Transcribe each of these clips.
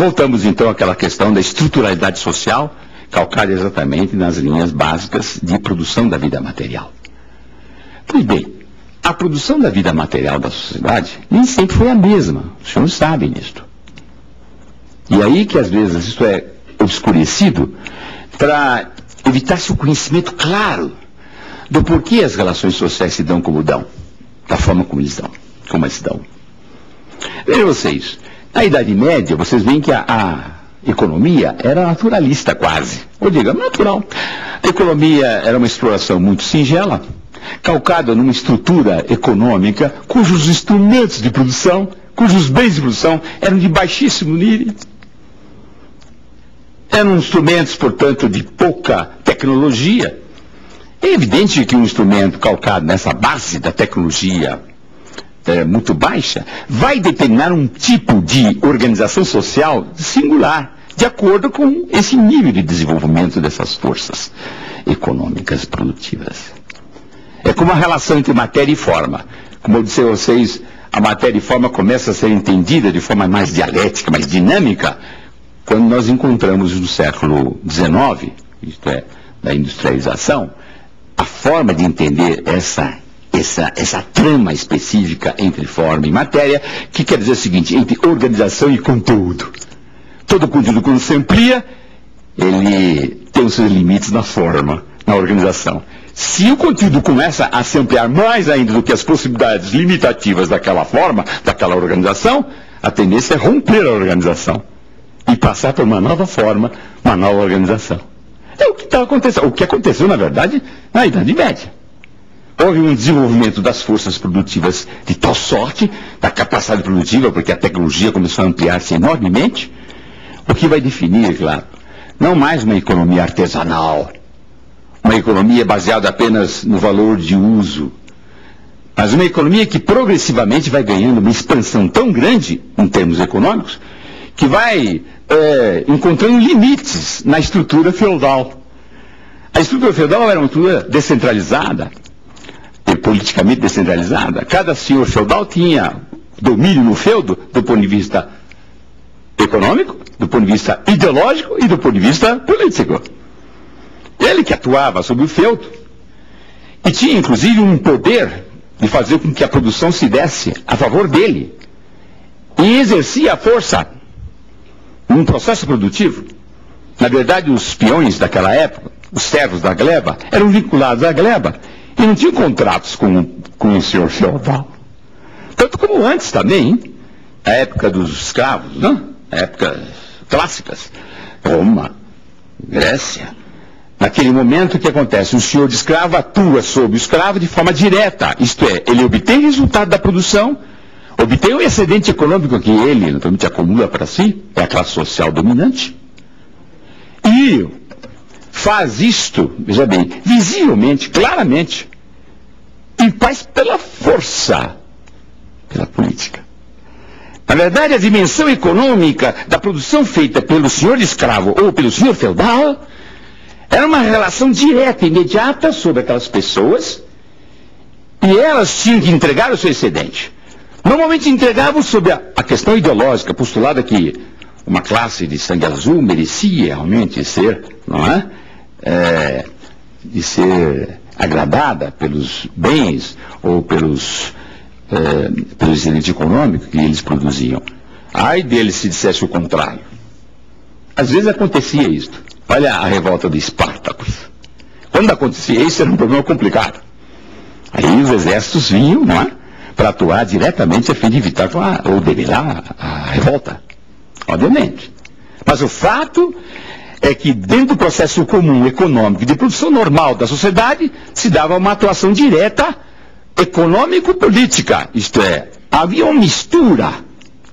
Voltamos então àquela questão da estruturalidade social, calcada exatamente nas linhas básicas de produção da vida material. Pois bem, a produção da vida material da sociedade nem sempre foi a mesma, os senhores sabem disto. E aí que às vezes isso é obscurecido para evitar-se o conhecimento claro do porquê as relações sociais se dão como dão, da forma como eles dão. Vejam vocês, na Idade Média, vocês veem que a economia era naturalista quase, ou digamos natural. A economia era uma exploração muito singela, calcada numa estrutura econômica cujos instrumentos de produção, cujos bens de produção eram de baixíssimo nível. Eram instrumentos, portanto, de pouca tecnologia. É evidente que um instrumento calcado nessa base da tecnologia muito baixa vai determinar um tipo de organização social singular, de acordo com esse nível de desenvolvimento dessas forças econômicas produtivas. É como a relação entre matéria e forma. Como eu disse a vocês, a matéria e forma começa a ser entendida de forma mais dialética, mais dinâmica, quando nós encontramos no século XIX, isto é, da industrialização, a forma de entender essa trama específica entre forma e matéria, que quer dizer o seguinte, entre organização e conteúdo. Todo conteúdo, quando se amplia, ele tem os seus limites na forma, na organização. Se o conteúdo começa a se ampliar mais ainda do que as possibilidades limitativas daquela forma, daquela organização, a tendência é romper a organização e passar por uma nova forma, uma nova organização. É o que está acontecendo. O que aconteceu, na verdade, na Idade Média. Houve um desenvolvimento das forças produtivas de tal sorte, da capacidade produtiva, porque a tecnologia começou a ampliar-se enormemente, o que vai definir, claro, não mais uma economia artesanal, uma economia baseada apenas no valor de uso, mas uma economia que progressivamente vai ganhando uma expansão tão grande, em termos econômicos, que vai encontrando limites na estrutura feudal. A estrutura feudal era uma estrutura descentralizada, politicamente descentralizada. Cada senhor feudal tinha domínio no feudo do ponto de vista econômico, do ponto de vista ideológico e do ponto de vista político. Ele que atuava sobre o feudo e tinha inclusive um poder de fazer com que a produção se desse a favor dele e exercia a força num processo produtivo. Na verdade, os peões daquela época, os servos da gleba, eram vinculados à gleba e não tinham contratos com o senhor feudal. Tanto como antes também, a época dos escravos, né? A época clássicas, Roma, Grécia. Naquele momento, o que acontece? O senhor de escravo atua sobre o escravo de forma direta, isto é, ele obtém resultado da produção, obtém o excedente econômico que ele, naturalmente, acumula para si, é a classe social dominante, e faz isto, veja bem, visivelmente, claramente, e faz pela força, pela política. Na verdade, a dimensão econômica da produção feita pelo senhor de escravo ou pelo senhor feudal era uma relação direta, imediata sobre aquelas pessoas, e elas tinham que entregar o seu excedente. Normalmente entregavam sobre a questão ideológica, postulada que uma classe de sangue azul merecia realmente ser, não é? De ser agradada pelos bens ou pelo excedente econômico que eles produziam. Ai deles se dissesse o contrário. Às vezes acontecia isto. Olha a revolta de Espartacus. Quando acontecia isso, era um problema complicado. Aí os exércitos vinham, não é? Para atuar diretamente a fim de evitar ou debelar a revolta. Obviamente. Mas o fato é que dentro do processo comum econômico de produção normal da sociedade, se dava uma atuação direta econômico-política. Isto é, havia uma mistura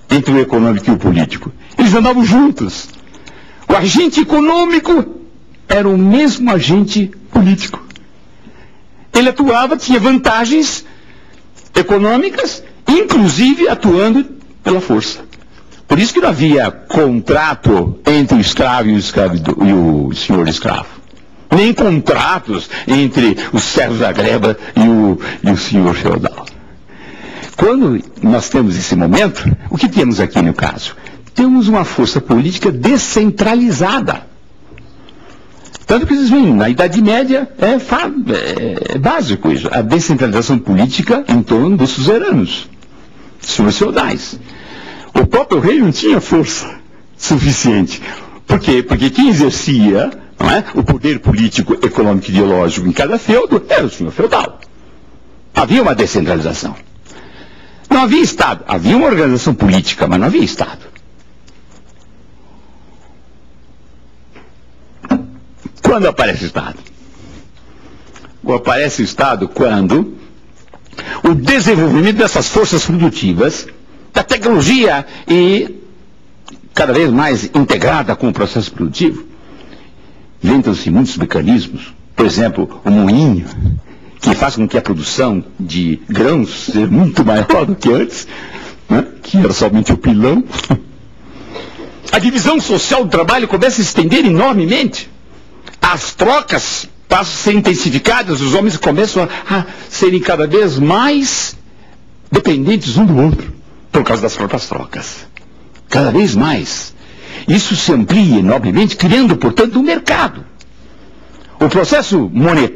entre o econômico e o político. Eles andavam juntos. O agente econômico era o mesmo agente político. Ele atuava, tinha vantagens econômicas, inclusive atuando pela força. Por isso que não havia contrato entre o escravo e o senhor escravo. Nem contratos entre os servos da gleba e o senhor feudal. Quando nós temos esse momento, o que temos aqui no caso? temos uma força política descentralizada. Tanto que vocês veem, na Idade Média é básico isso, a descentralização política em torno dos suzeranos, senhores feudais. O próprio rei não tinha força suficiente. Por quê? Porque quem exercia, não é, o poder político, econômico e ideológico em cada feudo era o senhor feudal. Havia uma descentralização. Não havia Estado. Havia uma organização política, mas não havia Estado. Quando aparece o Estado? Aparece o Estado quando o desenvolvimento dessas forças produtivas, da tecnologia e cada vez mais integrada com o processo produtivo, inventam-se muitos mecanismos. Por exemplo, o moinho, que faz com que a produção de grãos seja muito maior do que antes, né? Que era somente o pilão. A divisão social do trabalho começa a se estender enormemente. As trocas passam a ser intensificadas, os homens começam a serem cada vez mais dependentes um do outro, por causa das próprias trocas. Cada vez mais. Isso se amplia enormemente, criando, portanto, um mercado. O processo monetário